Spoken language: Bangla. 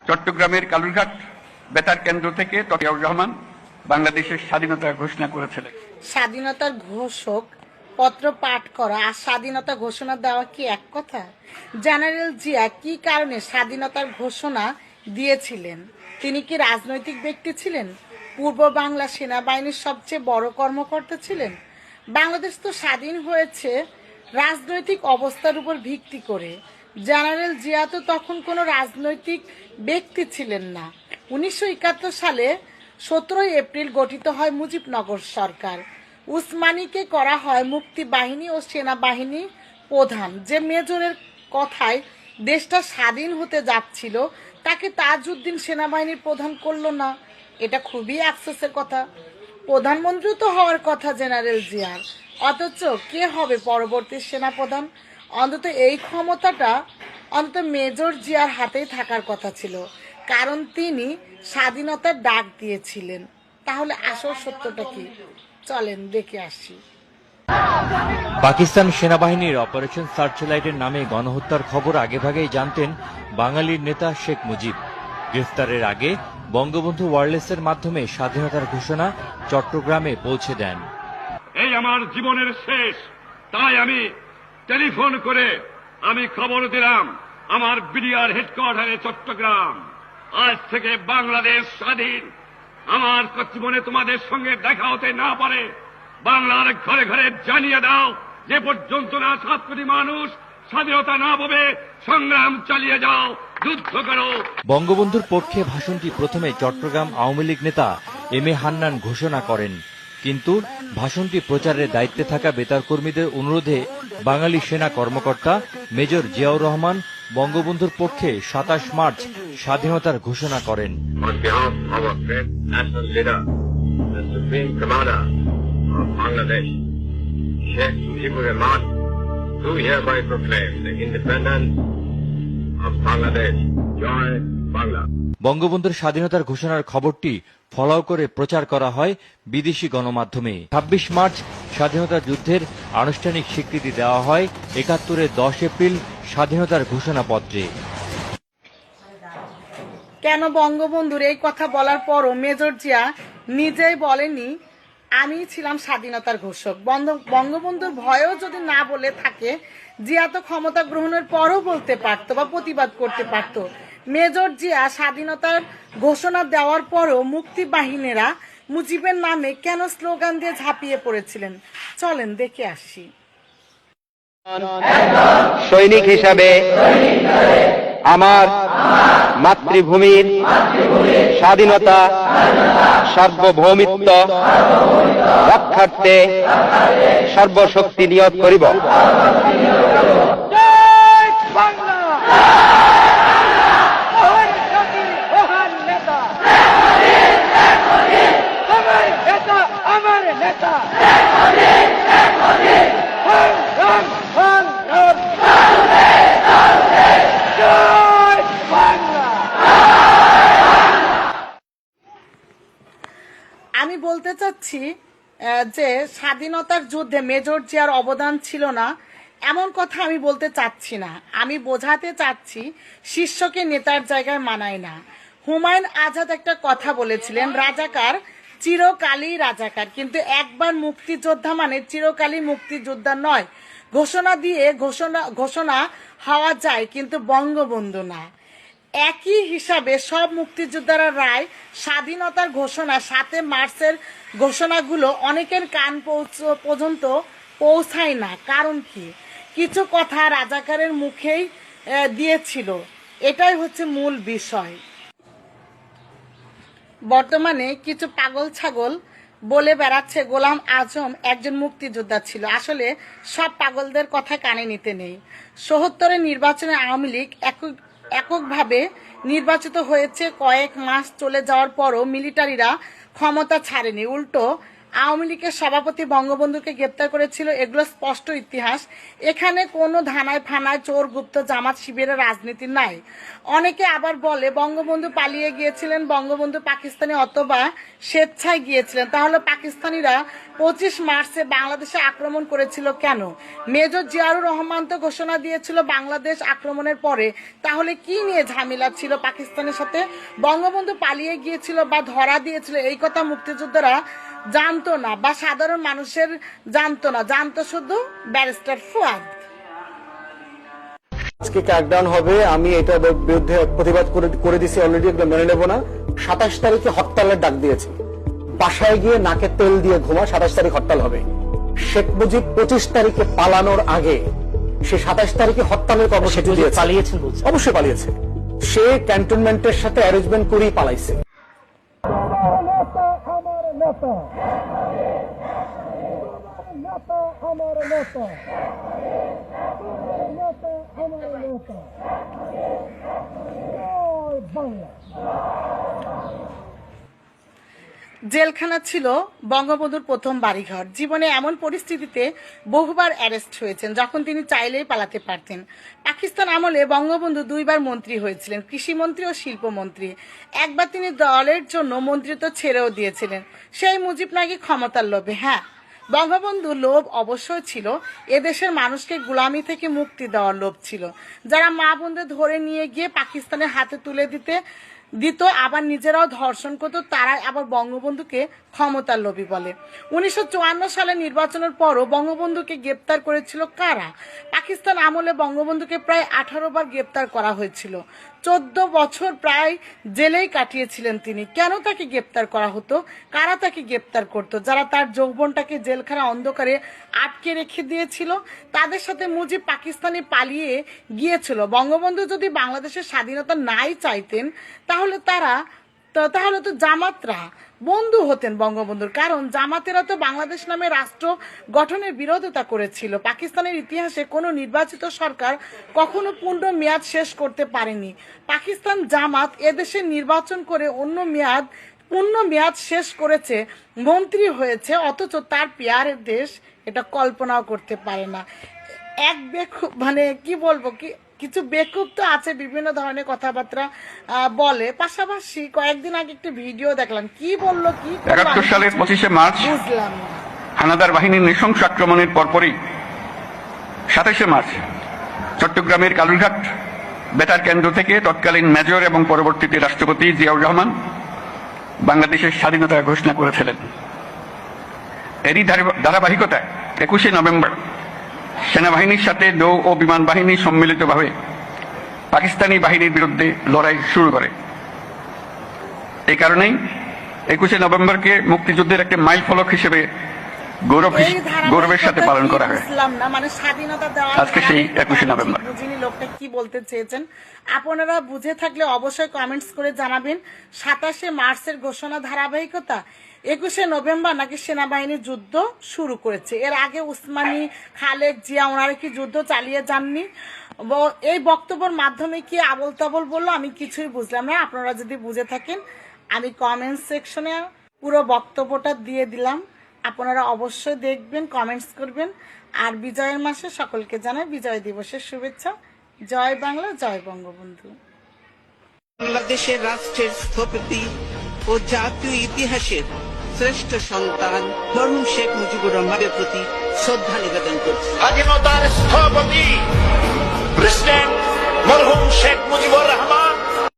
চট্টগ্রামের কালুরঘাট বেতার কেন্দ্র থেকে তকিয়াউর রহমান বাংলাদেশের স্বাধীনতা ঘোষণা করেছিলেন। স্বাধীনতার ঘোষক পত্র পাঠ করা আর স্বাধীনতা ঘোষণা দেওয়া কি এক কথা? জেনারেল জিয়া কি কারণে স্বাধীনতার ঘোষণা দিয়েছিলেন? তিনি কি রাজনৈতিক ব্যক্তি ছিলেন? পূর্ব বাংলা সেনাবাহিনীর সবচেয়ে বড় কর্মকর্তা ছিলেন? বাংলাদেশ তো স্বাধীন হয়েছে রাজনৈতিক অবস্থার উপর ভিত্তি করে। জেনারেল জিয়া তো তখন কোনো রাজনৈতিক ব্যক্তি ছিলেন না। 1971 সালে 17 এপ্রিল গঠিত হয় মুজিবনগর সরকার। উসমানীকে করা হয় মুক্তি বাহিনী ও সেনাবাহিনী প্রধান। যে মেজরের কথায় দেশটা স্বাধীন হতে যাচ্ছিল তাকে তাজউদ্দিন সেনাবাহিনীর প্রধান করলো না, এটা খুবই আফসোসের কথা। প্রধানমন্ত্রী তো হওয়ার কথা জেনারেল জিয়ার, অথচ কে হবে পরবর্তী সেনাপ্রধান? অন্তত এই ক্ষমতাটা অন্তত মেজর জিয়ার হাতেই থাকার কথা ছিল, কারণ তিনি স্বাধীনতার ডাক দিয়েছিলেন। তাহলে আসল সত্যটা কি? চলেন দেখে আসি। পাকিস্তান সেনাবাহিনীর অপারেশন সার্চলাইটের নামে গণহত্যার খবর আগেভাগেই জানতেন বাঙালির নেতা শেখ মুজিব। গ্রেফতারের আগে বঙ্গবন্ধু ওয়্যারলেসের মাধ্যমে স্বাধীনতার ঘোষণা চট্টগ্রামে পৌঁছে দেন। এই আমার জীবনের শেষ, তাই আমি টেলিফোন করে আমি খবর দিলাম আমার বিডিআর হেডকোয়ার্টারে চট্টগ্রাম, আজ থেকে বাংলাদেশ স্বাধীন। আমার জীবনে তোমাদের সঙ্গে দেখা হতে না পারে, বাংলার ঘরে ঘরে জানিয়ে দাও, যে পর্যন্ত না 7 কোটি মানুষ স্বাধীনতা না পাবে সংগ্রাম চালিয়ে যাও, যুদ্ধ করো। বঙ্গবন্ধুর পক্ষে ভাষণটি প্রথমে চট্টগ্রাম আওয়ামী লীগ নেতা এম এ হান্নান ঘোষণা করেন, কিন্তু ভাষণটি প্রচারের দায়িত্বে থাকা বেতার কর্মীদের অনুরোধে বাঙালি সেনা কর্মকর্তা মেজর জিয়াউর রহমান বঙ্গবন্ধুর পক্ষে 27 মার্চ স্বাধীনতার ঘোষণা করেন। বঙ্গবন্ধুর স্বাধীনতার ঘোষণার খবরটি ফলাও করে প্রচার করা হয় বিদেশি গণমাধ্যমে। 26 মার্চ স্বাধীনতা যুদ্ধের আনুষ্ঠানিক স্বীকৃতি দেওয়া হয় 71-এর 10 এপ্রিল স্বাধীনতার ঘোষণাপত্রে। কেন বঙ্গবন্ধুর এই কথা বলার পরও মেজর জিয়া নিজেই বলেনি আমি ছিলাম স্বাধীনতার ঘোষক? বঙ্গবন্ধুর ভয়েও যদি না বলে থাকে, জিয়া তো ক্ষমতা গ্রহণের পরও বলতে পারতো বা প্রতিবাদ করতে পারতো। মেজর জিয়া স্বাধীনতার ঘোষণা দেওয়ার পরও মুক্তি বাহিনীরা মুজিবের নামে কেন স্লোগান দিয়ে ঝাঁপিয়ে পড়েছিলেন? চলেন দেখে আসি। সৈনিক হিসাবে আমার মাতৃভূমির স্বাধীনতা সার্বভৌমিত্ব রক্ষার্থে সর্বশক্তি নিয়োগ করিব। আমি বলতে চাচ্ছি যে স্বাধীনতার যুদ্ধে মেজর জিয়ার অবদান ছিল না এমন কথা আমি বলতে চাচ্ছি না। আমি বোঝাতে চাচ্ছি শিষ্যকে নেতার জায়গায় মানায় না। হুমায়ুন আজাদ একটা কথা বলেছিলেন, রাজাকার চিরকালই রাজাকার, কিন্তু একবার মুক্তিযোদ্ধা মানে চিরকালই মুক্তিযোদ্ধা নয়। ঘোষণা দিয়ে ঘোষণা হওয়া যায়, কিন্তু বঙ্গবন্ধু না। একই হিসাবে সব মুক্তিযোদ্ধারা রায় স্বাধীনতার ঘোষণা 7 মার্চের ঘোষণাগুলো অনেকের কান পর্যন্ত পৌঁছায় না। কারণ কি? কিছু কথা রাজাকারের মুখেই দিয়েছিল, এটাই হচ্ছে মূল বিষয়। বর্তমানে কিছু পাগল ছাগল বলে বেড়াচ্ছে গোলাম আজম একজন মুক্তিযোদ্ধা ছিল। আসলে সব পাগলদের কথা কানে নিতে নেই। ৭৪-এর নির্বাচনে আওয়ামী লীগ এককভাবে নির্বাচিত হয়েছে। কয়েক মাস চলে যাওয়ার পরও মিলিটারিরা ক্ষমতা ছাড়েনি, উল্টো আওয়ামী লীগের সভাপতি বঙ্গবন্ধুকে গ্রেপ্তার করেছিল, এগুলো স্পষ্ট ইতিহাস। এখানে কোনো ধানায় ফানায় চোর গুপ্ত জামাত শিবিরের রাজনীতি নাই। অনেকে আবার বলে বঙ্গবন্ধু পালিয়ে গিয়েছিলেন, বঙ্গবন্ধু পাকিস্তানে অথবা স্বেচ্ছায় গিয়েছিলেন। তাহলে পাকিস্তানিরা 25 মার্চে বাংলাদেশে আক্রমণ করেছিল কেন? মেজর জিয়াউর রহমান তো ঘোষণা দিয়েছিল বাংলাদেশ আক্রমণের পরে। তাহলে কি নিয়ে ঝামেলা ছিল পাকিস্তানের সাথে? বঙ্গবন্ধু পালিয়ে গিয়েছিল বা ধরা দিয়েছিল এই কথা মুক্তিযোদ্ধারা জানতো না, বা সাধারণ মানুষের জানতো না, জানতো শুধু ব্যারিস্টার ফুয়াদ। আজকে ক্র্যাকডাউন হবে, আমি এটার বিরুদ্ধে প্রতিবাদ করে দিছি অলরেডি, মেনে নেব না। 27 তারিখে হরতালের ডাক দিয়েছে, বাসায় গিয়ে নাকে তেল দিয়ে ঘুমা। 27 তারিখ হরতাল হবে। শেখ মুজিব 25 তারিখে পালানোর আগে সে 27 তারিখে হরতালের কর্মসূচি দিয়েছে। পালিয়েছেন? অবশ্যই পালিয়েছে। সে ক্যান্টনমেন্টের সাথে অ্যারেঞ্জমেন্ট করেই পালাইছে। জেলখানা ছিল বঙ্গবন্ধুর প্রথম বাড়িঘর। জীবনে এমন পরিস্থিতিতে বহুবার অ্যারেস্ট হয়েছেন যখন তিনি চাইলেই পালাতে পারতেন। পাকিস্তান আমলে বঙ্গবন্ধু 2 বার মন্ত্রী হয়েছিলেন, কৃষিমন্ত্রী ও শিল্পমন্ত্রী। একবার তিনি দলের জন্য মন্ত্রিত্ব ছেড়েও দিয়েছিলেন, সেই মুজিব নাকি ক্ষমতার লোভে। হ্যাঁ, বঙ্গবন্ধুর লোভ অবশ্যই ছিল, এদেশের মানুষকে গোলামি থেকে মুক্তি দেওয়ার লোভ ছিল। যারা মা বোনদের ধরে নিয়ে গিয়ে পাকিস্তানের হাতে তুলে দিত আবার নিজেরাও ধর্ষণ করত, তারাই আবার বঙ্গবন্ধুকে ক্ষমতার লোভী বলে। 1954 সালে নির্বাচনের পরও বঙ্গবন্ধুকে গ্রেপ্তার করেছিল কারা? পাকিস্তান আমলে বঙ্গবন্ধুকে প্রায় 18 বার গ্রেপ্তার করা হয়েছিল। 14 বছর প্রায় জেলেই কাটিয়েছিলেন তিনি। কেন তাকে গ্রেপ্তার করা হতো? কারা তাকে গ্রেপ্তার করত? যারা তার যৌবনটাকে জেলখানা অন্ধকারে আটকে রেখে দিয়েছিল, তাদের সাথে মুজিব পাকিস্তানে পালিয়ে গিয়েছিল। বঙ্গবন্ধু যদি বাংলাদেশের স্বাধীনতা নাই চাইতেন তাহলে তো জামাতরা বন্ধু হতেন বঙ্গবন্ধুর, কারণ জামাতেরা তো বাংলাদেশ নামে রাষ্ট্র গঠনের বিরোধিতা করেছিল। পাকিস্তানের ইতিহাসে কোনো নির্বাচিত সরকার কখনো পূর্ণ মেয়াদ শেষ করতে পারেনি। পাকিস্তান জামাত এদেশে নির্বাচন করে পূর্ণ মেয়াদ শেষ করেছে, মন্ত্রী হয়েছে, অথচ তার পিয়ারের দেশ এটা কল্পনাও করতে পারে না। কি বলবো, কিছু বেকুব তো আছে, বিভিন্ন ধরনের কথাবার্তা বলে। পাশাপাশি কয়েকদিন আগে একটা ভিডিও দেখলাম, কি বললো, কি 71 সালের 25 মার্চ বুঝলাম না। হানাদার বাহিনীর নৃশংস আক্রমণের পরপরই 27 মার্চ চট্টগ্রামের কালুরঘাট বেতার কেন্দ্র থেকে তৎকালীন মেজর এবং পরবর্তীতে রাষ্ট্রপতি জিয়াউর রহমান বাংলাদেশের স্বাধীনতা ঘোষণা করেছিলেন। এরই ধারাবাহিকতায় 21 নভেম্বর সেনাবাহিনীর সাথে নৌ ও বিমান বাহিনী সম্মিলিতভাবে পাকিস্তানি বাহিনীর বিরুদ্ধে লড়াই শুরু করে। এই কারণেই 21 নভেম্বরকে মুক্তিযুদ্ধের একটা মাইল ফলক হিসেবে গৌরবের সাথে পালন করা হয়। মানে স্বাধীনতা দেওয়া আজকে সেই 21 নভেম্বর। বুঝিনি লোকটা কি বলতে চেয়েছেন। আপনারা বুঝে থাকলে অবশ্যই কমেন্টস করে জানাবেন। 27 মার্চের ঘোষণা ধারাবাহিকতা, 21 নভেম্বর নাকি সেনাবাহিনীর যুদ্ধ শুরু করেছে? এর আগে উসমানী, খালেদ জিয়া ওনারা কি যুদ্ধ চালিয়ে যাননি? এই বক্তব্যের মাধ্যমে কি আবল তাবল বললো, আমি কিছুই বুঝলাম না। আপনারা যদি বুঝে থাকেন, আমি কমেন্ট সেকশনে পুরো বক্তব্যটা দিয়ে দিলাম, আপনারা অবশ্যই দেখবেন, কমেন্টস করবেন। আর বিজয়ের মাসে সকলকে জানাই বিজয় দিবসের শুভেচ্ছা। জয় বাংলা, জয় বঙ্গবন্ধু। বাংলাদেশের রাষ্ট্রের স্থপতি ও জাতীয় ইতিহাসের শ্রেষ্ঠ সন্তান মরহুম শেখ মুজিবুর রহমানের প্রতি শ্রদ্ধা নিবেদন করছি। স্বাধীনতার স্থপতি প্রেসিডেন্ট মরহুম শেখ মুজিবুর রহমান